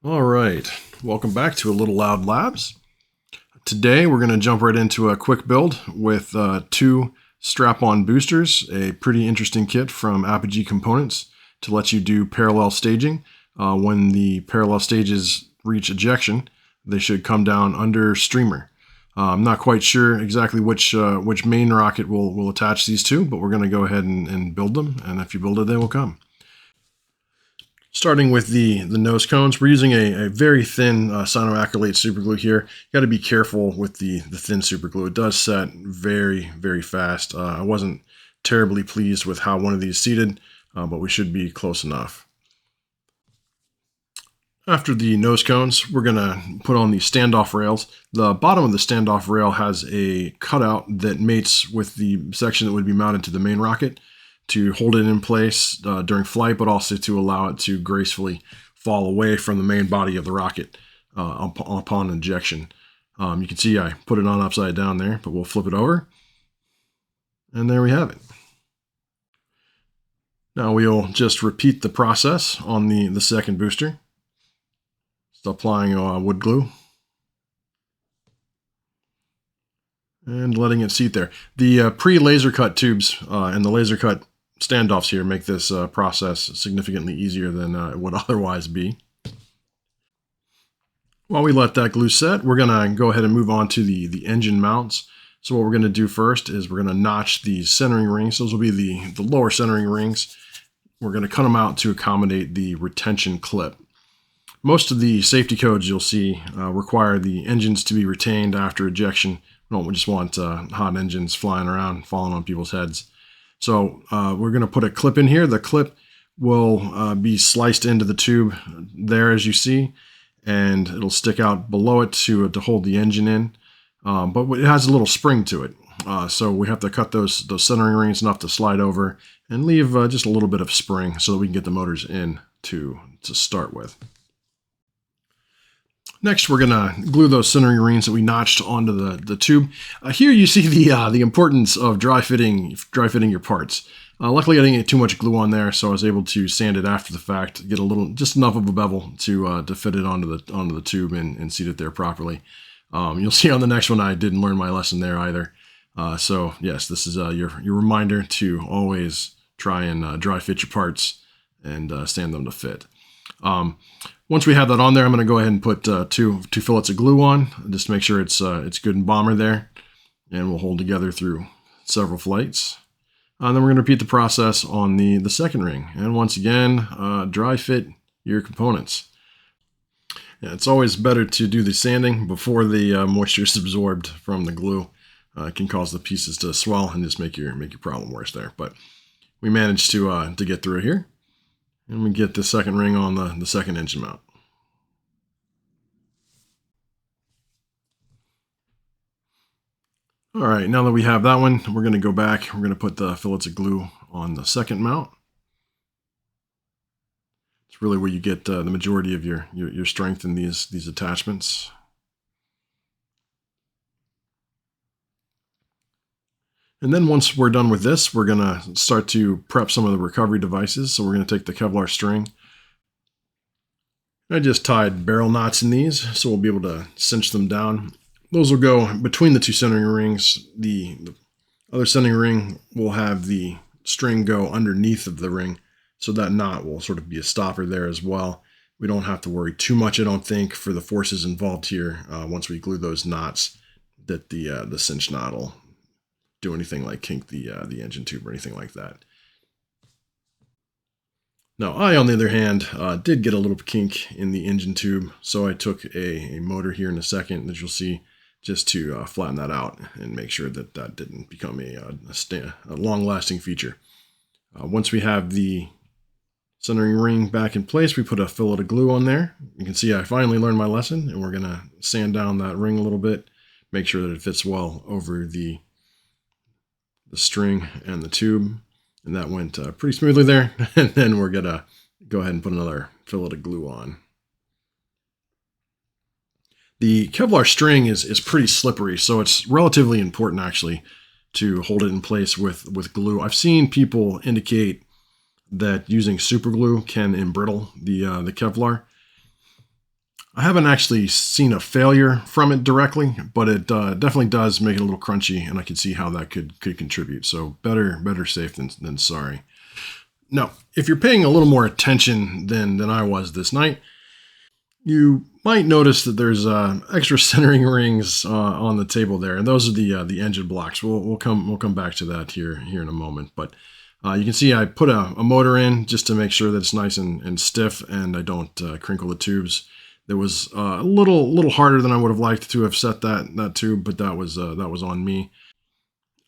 All right, welcome back to A Little Loud Labs. Today we're going to jump right into a quick build with two strap-on boosters, a pretty interesting kit from Apogee Components to let you do parallel staging. When the parallel stages reach ejection, they should come down under streamer. I'm not quite sure exactly which main rocket will attach these to, but we're going to go ahead and build them, and if you build it, they will come. Starting with the nose cones, we're using a very thin cyanoacrylate superglue here. You got to be careful with the thin superglue. It does set very, very fast. I wasn't terribly pleased with how one of these seated, but we should be close enough. After the nose cones, we're going to put on the standoff rails. The bottom of the standoff rail has a cutout that mates with the section that would be mounted to the main rocket to hold it in place during flight, but also to allow it to gracefully fall away from the main body of the rocket upon injection. You can see I put it on upside down there, but we'll flip it over. And there we have it. Now we'll just repeat the process on the second booster. Just applying wood glue. And letting it seat there. The pre-laser cut tubes and the laser cut standoffs here make this process significantly easier than it would otherwise be. While we let that glue set, we're going to go ahead and move on to the engine mounts. So what we're going to do first is we're going to notch the centering rings. Those will be the lower centering rings. We're going to cut them out to accommodate the retention clip. Most of the safety codes you'll see require the engines to be retained after ejection. We don't just want hot engines flying around, falling on people's heads. So we're going to put a clip in here. The clip will be sliced into the tube there, as you see, and it'll stick out below it to hold the engine in. But it has a little spring to it. So we have to cut those centering rings enough to slide over and leave just a little bit of spring so that we can get the motors in to start with. Next, we're going to glue those centering rings that we notched onto the tube. Here you see the importance of dry fitting your parts. Luckily, I didn't get too much glue on there, so I was able to sand it after the fact, get just enough of a bevel to fit it onto the tube and seat it there properly. You'll see on the next one I didn't learn my lesson there either. So yes, this is your reminder to always try and dry fit your parts and sand them to fit. Once we have that on there, I'm going to go ahead and put two fillets of glue on, just to make sure it's good and bomber there, and we'll hold together through several flights. And then we're going to repeat the process on the second ring, and once again, dry fit your components. Yeah, it's always better to do the sanding before the moisture is absorbed from the glue. It can cause the pieces to swell and just make your problem worse there. But we managed to get through it here. And we get the second ring on the second engine mount. All right, now that we have that one, we're going to go back. We're going to put the fillets of glue on the second mount. It's really where you get the majority of your strength in these attachments. And then once we're done with this, we're going to start to prep some of the recovery devices. So we're going to take the Kevlar string. I just tied barrel knots in these, so we'll be able to cinch them down. Those will go between the two centering rings. The other centering ring will have the string go underneath of the ring, so that knot will sort of be a stopper there as well. We don't have to worry too much, I don't think, for the forces involved here once we glue those knots, that the cinch knot will do anything like kink the engine tube or anything like that. Now I, on the other hand, did get a little kink in the engine tube, so I took a motor here in a second that you'll see just to flatten that out and make sure that that didn't become a long-lasting feature. Once we have the centering ring back in place, we put a fillet of glue on there. You can see I finally learned my lesson, and we're going to sand down that ring a little bit, make sure that it fits well over the string and the tube, and that went pretty smoothly there. And then we're gonna go ahead and put another fillet of glue on. The Kevlar string is pretty slippery, so it's relatively important actually to hold it in place with glue. I've seen people indicate that using super glue can embrittle the Kevlar. I haven't actually seen a failure from it directly, but it definitely does make it a little crunchy, and I can see how that could contribute. So better safe than sorry. Now, if you're paying a little more attention than I was this night, you might notice that there's extra centering rings on the table there, and those are the engine blocks. We'll come back to that here in a moment, but you can see I put a motor in just to make sure that it's nice and stiff, and I don't crinkle the tubes. It was a little harder than I would have liked to have set that tube, but that was on me.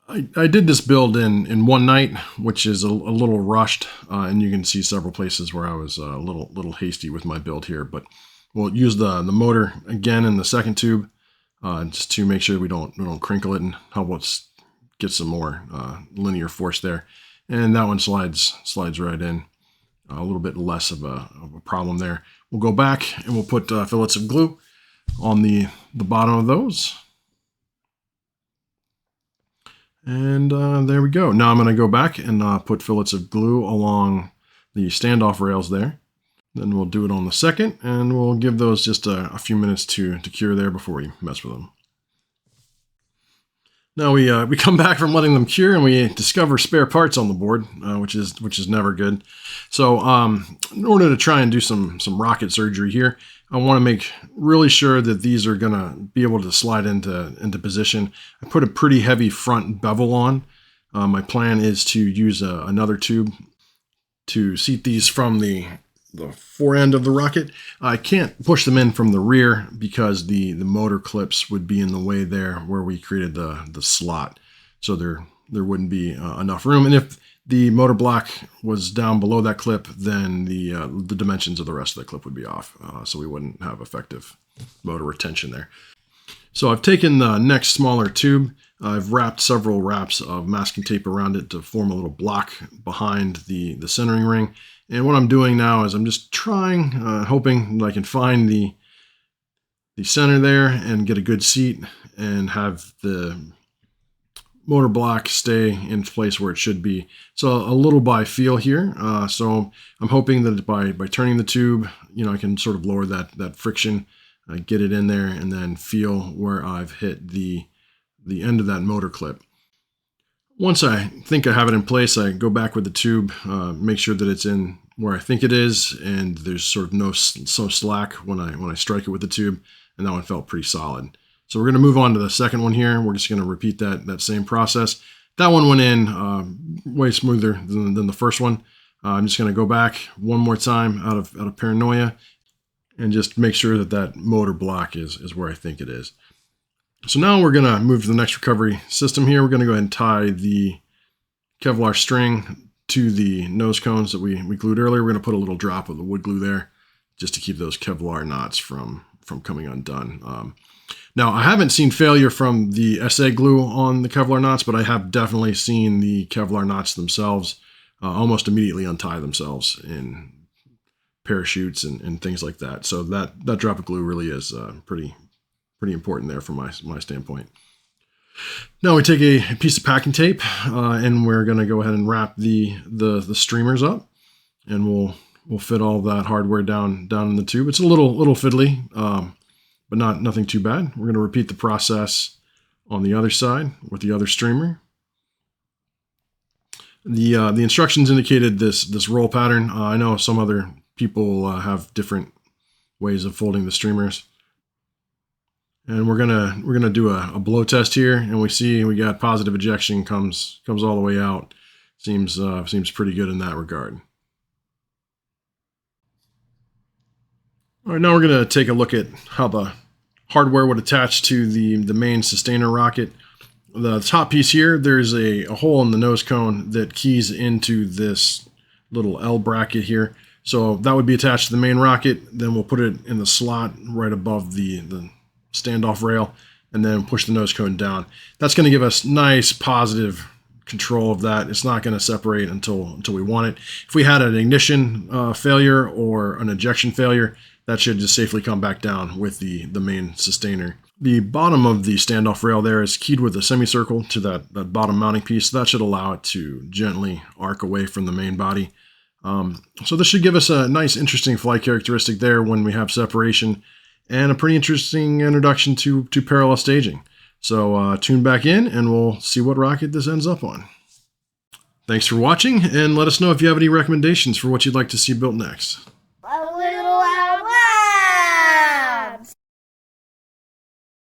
I did this build in one night, which is a little rushed, and you can see several places where I was a little hasty with my build here. But we'll use the motor again in the second tube, just to make sure we don't crinkle it and help us get some more linear force there. And that one slides right in. A little bit less of a problem there. We'll go back and we'll put fillets of glue on the bottom of those. And there we go. Now I'm going to go back and put fillets of glue along the standoff rails there. Then we'll do it on the second, and we'll give those just a few minutes to cure there before we mess with them. Now we come back from letting them cure, and we discover spare parts on the board, which is never good. So in order to try and do some rocket surgery here, I want to make really sure that these are gonna be able to slide into position. I put a pretty heavy front bevel on. My plan is to use another tube to seat these from the fore end of the rocket. I can't push them in from the rear because the motor clips would be in the way there where we created the slot. So there wouldn't be enough room. And if the motor block was down below that clip, then the dimensions of the rest of the clip would be off. So we wouldn't have effective motor retention there. So I've taken the next smaller tube. I've wrapped several wraps of masking tape around it to form a little block behind the centering ring. And what I'm doing now is I'm just trying, hoping that I can find the center there and get a good seat and have the motor block stay in place where it should be. So a little by feel here. So I'm hoping that by turning the tube, I can sort of lower that friction, get it in there, and then feel where I've hit the end of that motor clip. Once I think I have it in place, I go back with the tube, make sure that it's in where I think it is, and there's sort of no slack when I strike it with the tube, and that one felt pretty solid. So we're going to move on to the second one here. We're just going to repeat that same process. That one went in way smoother than the first one. I'm just going to go back one more time out of paranoia and just make sure that motor block is where I think it is. So now we're going to move to the next recovery system here. We're going to go ahead and tie the Kevlar string to the nose cones that we glued earlier. We're going to put a little drop of the wood glue there just to keep those Kevlar knots from coming undone. Now, I haven't seen failure from the SA glue on the Kevlar knots, but I have definitely seen the Kevlar knots themselves almost immediately untie themselves in parachutes and things like that. So that drop of glue really is pretty important there from my standpoint. Now we take a piece of packing tape and we're going to go ahead and wrap the streamers up, and we'll fit all that hardware down in the tube. It's a little fiddly, but nothing too bad. We're going to repeat the process on the other side with the other streamer. The instructions indicated this roll pattern. I know some other people have different ways of folding the streamers. And we're gonna do a blow test here, and we see we got positive ejection comes all the way out. Seems pretty good in that regard. All right, now we're gonna take a look at how the hardware would attach to the main sustainer rocket. The top piece here, there's a hole in the nose cone that keys into this little L bracket here. So that would be attached to the main rocket. Then we'll put it in the slot right above the standoff rail, and then push the nose cone down. That's going to give us nice positive control of that. It's not going to separate until we want it. If we had an ignition failure or an ejection failure, that should just safely come back down with the main sustainer. The bottom of the standoff rail there is keyed with a semicircle to that bottom mounting piece. That should allow it to gently arc away from the main body. So this should give us a nice, interesting flight characteristic there when we have separation. and a pretty interesting introduction to parallel staging. So tune back in and we'll see what rocket this ends up on. Thanks for watching, and let us know if you have any recommendations for what you'd like to see built next. A little out loud.